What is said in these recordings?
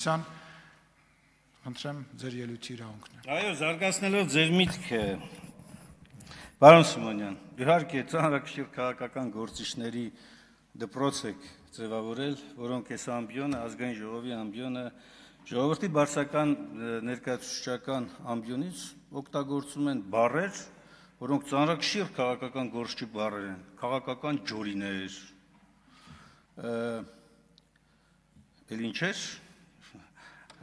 Հանրապետության խնդրեմ ձեր ելույթի իրավունքն է։ Այո, զարգացնելով ձեր միտքը, պարոն Սիմոնյան, իհարկե ծանրակշիռ քաղաքական գործիչների դպրոց եք ձևավորել, որոնք այս ամբիոնը, ազգային ժողովի ամբիոնը, ժողովրդի բարձրական ներկայացուցչական ամբիոնից օգտագործում են բառեր, որոնք ծանրակշիռ քաղաքական գործչի բառեր են, քաղաքական ջորիներ, էլ ինչ էր,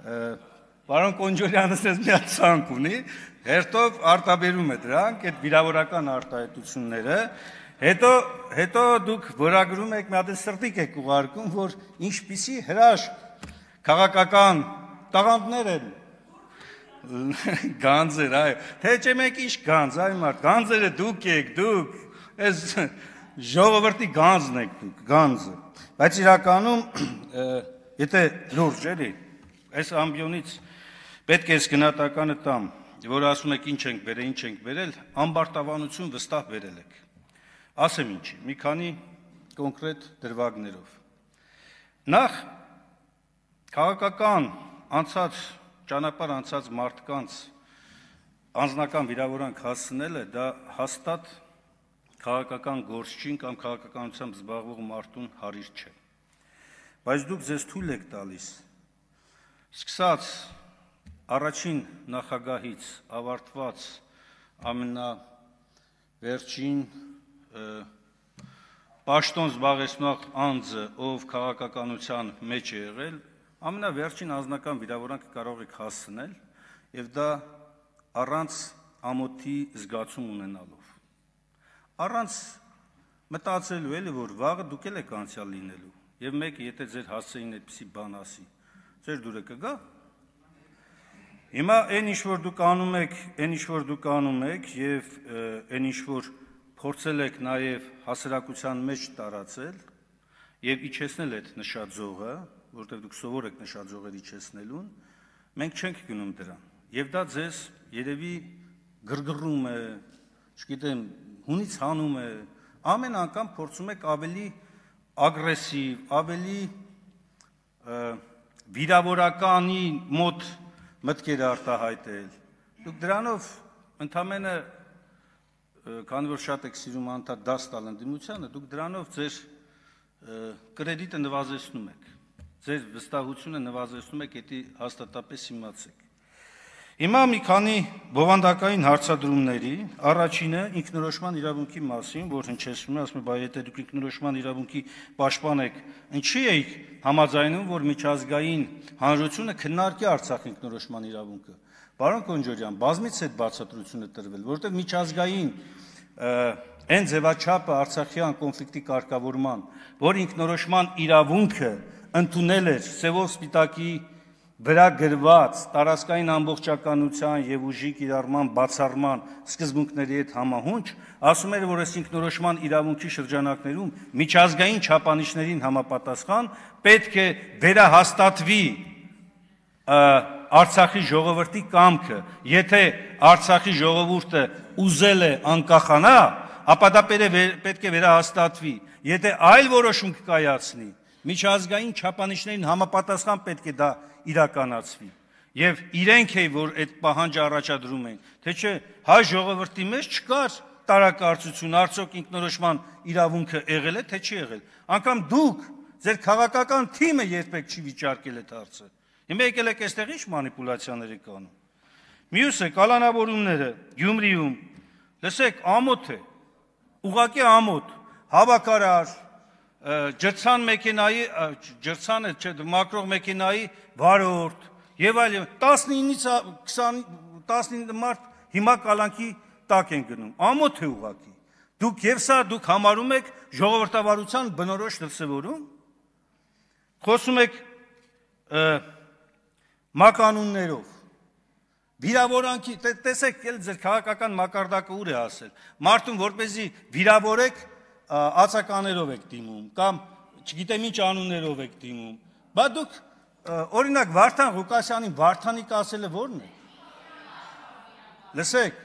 Պարոն Կոնջոլյանը սեզ մի հատ ցանկ ունի, հերթով արտաբերում է դրանք, այդ վիրավորական արտահայտությունները, հետո դուք որագրում եք, մի հատ սրտիկ եք ուղարկում, որ ինչպիսի հրաշք քաղաքական տաղանդներ են, գանձեր, այո, թե չէ մեկ ինչ գանձ, այ մարդ, գանձերը դուք եք, դուք, այս ժողովրդի գանձն եք դուք, գանձը, բայց իրականում, եթե լուրջ էլի, այս ամբիոնից պետք է գնահատականը տամ, որ ասում եք ինչ ենք բերել, ինչ ենք բերել, ամբարտավանություն վստահ բերել եք։ Ասեմ ինչի, մի քանի կոնկրետ դրվագներով։ Նախ քաղաքական անցած ճանապարհ անցած մարդկանց անձնական վիրավորանք հասցնելը դա հաստատ քաղաքական գործչին կամ քաղաքականությամբ զբաղվող մարդուն հարիր չէ։ Բայց դուք ձեզ թույլ եք տալիս սկսած առաջին նախագահից ավարտված ամենավերջին պաշտոն զբաղեցնող անձը, ով քաղաքականության մեջ է եղել, ամենավերջին անձնական վիրավորանքը կարող եք հասցնել եւ դա առանց ամոթի զգացում ունենալով։ Առանց մտածելու էլի որ վաղը դուք էլ եք անցյալ լինելու եւ մեկը եթե ձեր հասցեին այդպիսի բան ասի, ձեր դուրը կգա։ Հիմա այն ինչ որ դուք անում եք եւ այն ինչ որ փորձել եք նաեւ հասարակության մեջ տարածել եւ իջեցնել այդ նշաձողը, որտեղ դուք սովոր եք նշաձողեր իջեցնելուն, մենք չենք գնում դրան։ Եվ դա ձեզ երևի գրգռում է, չգիտեմ, հունից հանում է, ամեն անգամ փորձում եք ավելի ագրեսիվ, ավելի վիրավորականի մոտ մտքեր արտահայտել։ Դուք դրանով ընդամենը քանի որ շատ եք սիրում անդադ դաս տալ ընդդիմությանը, դուք դրանով ձեր կրեդիտը նվազեցնում եք, ձեր վստահությունը նվազեցնում եք, եթե հաստատապես իմացեք։ Հիմա մի քանի բովանդակային հարցադրումների, առաջինը ինքնորոշման իրավունքի մասին, որ հնչեցնում է, ասում է, բայ եթե դուք ինքնորոշման իրավունքի պաշտպան եք, ինչի եք համաձայնում, որ միջազգային հանրությունը քննարկի Արցախի ինքնորոշման իրավունքը։ Պարոն Կոնջորյան, բազմից է բացատրությունը տրվել, որովհետև միջազգային այն ձևաչափը Արցախյան կոնֆլիկտի կարգավորման, որ ինքնորոշման իրավունքը ընդունել էր Սևով Սպիտակի վրա գրված տարածքային ամբողջականության եւ ուժի կիրառման բացառման սկզբունքների հետ համահունչ, ասում էր, որ այս ինքնորոշման իրավունքի շրջանակներում միջազգային չափանիշներին համապատասխան պետք է վերահաստատվի Արցախի ժողովրդի կամքը, եթե Արցախի ժողովուրդը ուզել է անկախանա, ապա դա պետք է վերահաստատվի, եթե այլ որոշում կկայացնի, միջազգային չափանիշներին համապատասխան պետք է դա իրականացվի, եւ իրենք է, որ այդ պահանջը առաջադրում են, թե չէ հայ ժողովրդի մեջ չկար տարակարծություն, արդյոք ինքնորոշման իրավունքը եղել է, թե չի եղել, անգամ դուք, ձեր քաղաքական թիմը երբեք չի վիճարկել այդ հարցը, հիմա եկել եք այստեղ ինչ մանիպուլյացիաներ եք անում, մյուսը կալանավորումները, Գյումրիում, լսեք, ամոթ է, ուղղակի ամոթ, հավաքարար, ջրցան մեքենայի, ջրցանը չէ, մակրող մեքենայի վարորդ, եւ այլն, 19 մարդ հիմա կալանքի տակ են գնում, ամոթ է ուղղակի, դուք եւ սա դուք համարում եք ժողովրդավարության բնորոշ դրսևորում, խոսում եք մականուններով, վիրավորանքի, տեսեք, ձեր քաղաքական մակարդակը ուր է ասել, մարդուն որպեսզի վիրավորեք, ածականերով եք դիմում, կամ չգիտեմ ինչ անուններով եք դիմում, բա դուք, օրինակ, Վարդան Ղուկասյանին Վարդանիկ ասելը որն է, լսեք,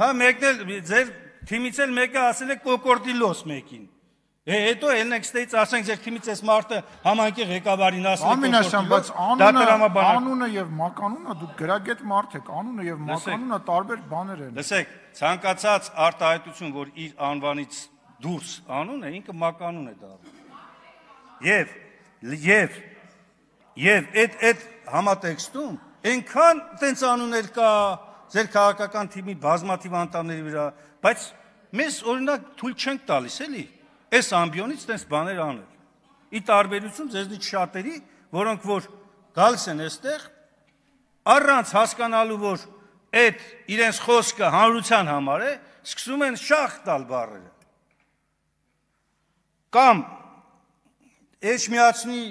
հա մեկն էլ, ձեր թիմից էլ մեկը ասել է կոկորդիլոս մեկին, Հետո ելնենք ստեից ասենք ձեր թիմից այս մարդը համայնքի ղեկավարին ասենք Ամինաշյան, բայց անունը եւ մականունը դուք գրագետ մարդ եք, անունը եւ մականունը տարբեր բաներ են։ Լսեք, ցանկացած արտահայտություն, որ իր անվանից դուրս անում է, ինքը մականուն է դառնում։ Եվ այդ համատեքստում այնքան տենց անուններ կա ձեր քաղաքական թիմի բազմաթիվ անդամների վրա, բայց մեզ օրինակ թույլ չենք տալիս, էլի, այս ամբիոնից տենց բաներ անել։ Ի տարբերություն ձեզնից շատերի, որոնք որ գալիս են այստեղ, առանց հասկանալու, որ այդ իրենց խոսքը հանրության համար է, սկսում են շախ տալ բառերը։ Կամ էջմիածնի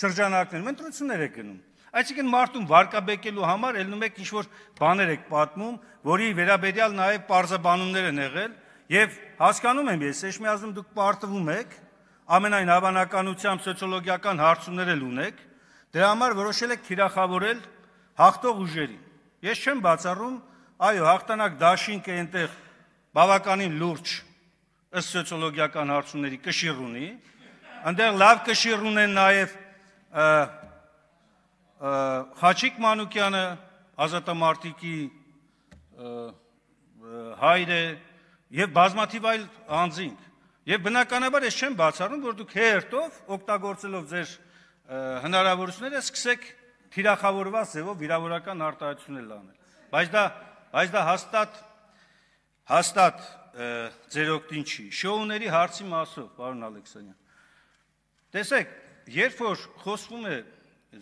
շրջանակներում ընտրություններ եք գնում։ Այսինքն մարդուն վարկաբեկելու համար ելնում եք ինչ-որ բաներ եք պատմում, որի վերաբերյալ նաև պարզաբանումներ են եղել, եւ հասկանում եմ ես, էջմիածնում դուք պարտվում եք, ամենայն հավանականությամբ սոցիոլոգիական հարցումներ էլ ունեք, դրա համար որոշել եք թիրախավորել հաղթող ուժերին։ Ես չեմ բացառում, այո, հաղթանակ դաշինք է այնտեղ բավականին լուրջ ըստ սոցիոլոգիական հարցումների կշիռ ունի, այնտեղ լավ կշիռ ունեն նաև Խաչիկ Մանուկյանը, ազատամարտիկի հայրը եւ բազմաթիվ այլ անձինք։ Եվ բնականաբար ես չեմ բացառում, որ դուք հերթով օգտագործելով ձեր հնարավորությունները սկսեք թիրախավորված ձևով վիրավորական արտահայտություններ անել։ Բայց դա հաստատ ձեր օգտին չի։ Շոուների հարցի մասով, պարոն Ալեքսանյան։ Տեսեք, երբ որ խոսվում է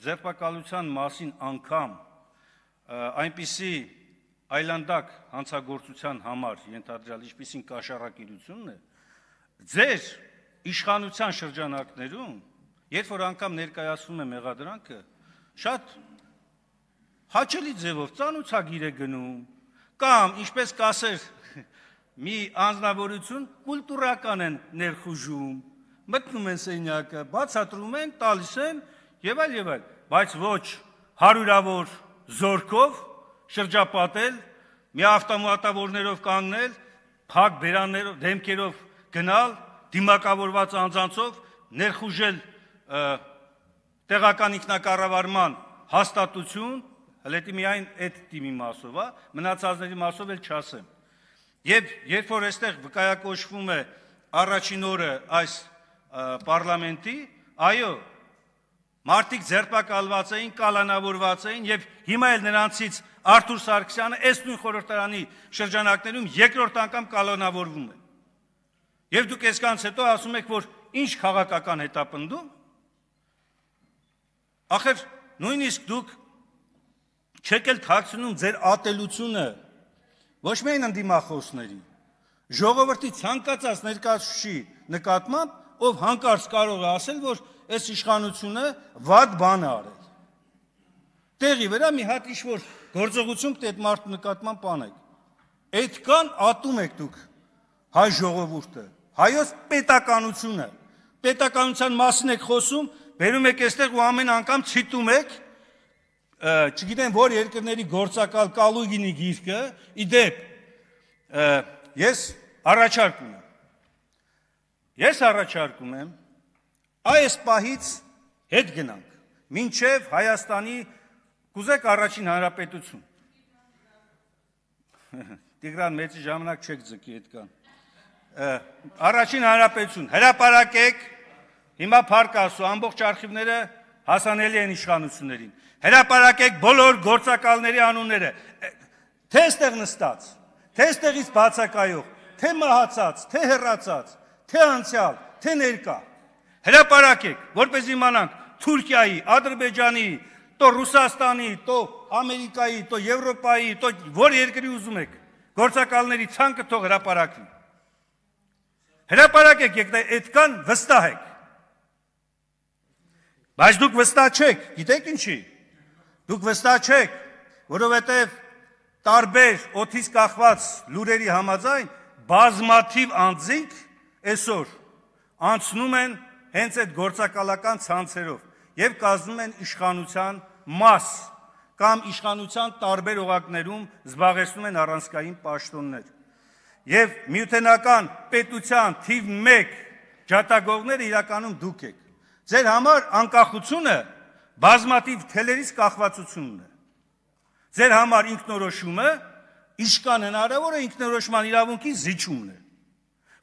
ձերբակալության մասին անգամ այնպիսի այլանդակ հանցագործության համար ենթադրյալ ինչպիսին կաշառակիրությունն է, ձեր իշխանության շրջանակներում, երբ որ անգամ ներկայացվում է մեղադրանքը, շատ հաճելի ձևով ծանուցագիր է գնում, կամ ինչպես կասեր մի անձնավորություն կուլտուրական են ներխուժում, մտնում են սենյակը, բացատրում են, տալիս են եւ այլ, բայց ոչ հարյուրավոր զորքով շրջապատել, մի ավտոմատավորներով կանգնել, փակ բերաններով, դեմքերով գնալ, դիմակավորված անձանցով ներխուժել տեղական ինքնակառավարման հաստատություն, հլետի միայն այդ թիմի մասով, մնացածների մասով էլ չասեմ։ Եվ երբ որ այստեղ վկայակոչվում է առաջին օրը այս պարլամենտի, այո, մարդիկ ձերբակալված էին, կալանավորված էին եւ հիմա էլ նրանցից Արթուր Սարգսյանը այս նույն խորհրդարանի շրջանակներում երկրորդ անգամ կալանավորվում է։ Եվ դուք այսքանից հետո ասում եք, որ ինչ քաղաքական հետապնդում։ Ախր նույնիսկ դուք չեք էլ թաքցնում ձեր ատելությունը ոչ միայն ընդդիմախոսների, ժողովրդի ցանկացած ներկայացուցիչի նկատմամբ, ով հանկարծ կարող է ասել, որ այս իշխանությունը վատ բան է արել։ Տեղի վրա մի հատ ինչ-որ գործողություն պետք է մարդու նկատմամբ անեք։ Այդքան ատում եք դուք հայ ժողովուրդը, հայոց պետականությունը, պետականության մասին եք խոսում, բերում եք այստեղ ու ամեն անգամ ցիտում եք, չգիտեմ որ երկրների գործակալ Կալուգինի գիրքը, իդեպ ես առաջարկում եմ այս պահից հետ գնանք, մինչև Հայաստանի կուզեք առաջին հանրապետություն։ Տիգրան մեծի ժամանակ չեք ձգի այդքան։ Առաջին հանրապետություն, հրապարակեք, հիմա փառք ասու, ամբողջ արխիվները հասանելի են իշխանություններին։ Հրապարակեք բոլոր գործակալների անունները, թե այստեղ նստած, թե այստեղից բացակայող, թե մահացած, թե հեռացած, թե անցյալ, թե ներկա։ Հրապարակեք, որպես իմանանք Թուրքիայի, Ադրբեջանի, то Ռուսաստանի, то Ամերիկայի, то Եվրոպայի, то որ երկրի ուզում եք, գործակալների ցանկը թող հրապարակվի։ Հրապարակեք, եկեք այդքան վստահ եք։ Բայց դուք վստահ չեք, գիտեք ինչի։ Դուք վստահ չեք, որովհետև տարբեր օդից կախված լուրերի համաձայն բազմաթիվ անձինք այսօր անցնում են հենց այդ գործակալական ցանցերով եւ կազմում են իշխանության մաս կամ իշխանության տարբեր օղակներում զբաղեցնում են առանցքային պաշտոններ։ եւ միութենական պետության թիվ 1 ջատագովները իրականում դուք եք։ Ձեր համար անկախությունը բազմաթիվ թելերից կախվածությունն է։ Ձեր համար ինքնորոշումը իշքան հնարավոր է ինքնորոշման իրավունքի զիջումն է,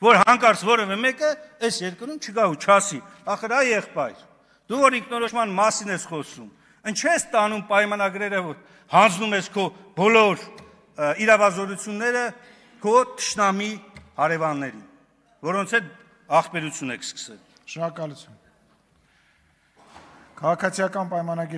որ հանկարծ որևէ մեկը այս երկրում չգա ու չասի, ախր այ եղբայր, դու որ ինքնորոշման մասին ես խոսում, ինչ ես տանում պայմանագրերը, որ հանձնում ես քո բոլոր իրավազորությունները քո թշնամի հարևաններին, որոնց հետ ախպերություն եք սկսել։ Շնորհակալություն։ Քաղաքացիական պայմանագիր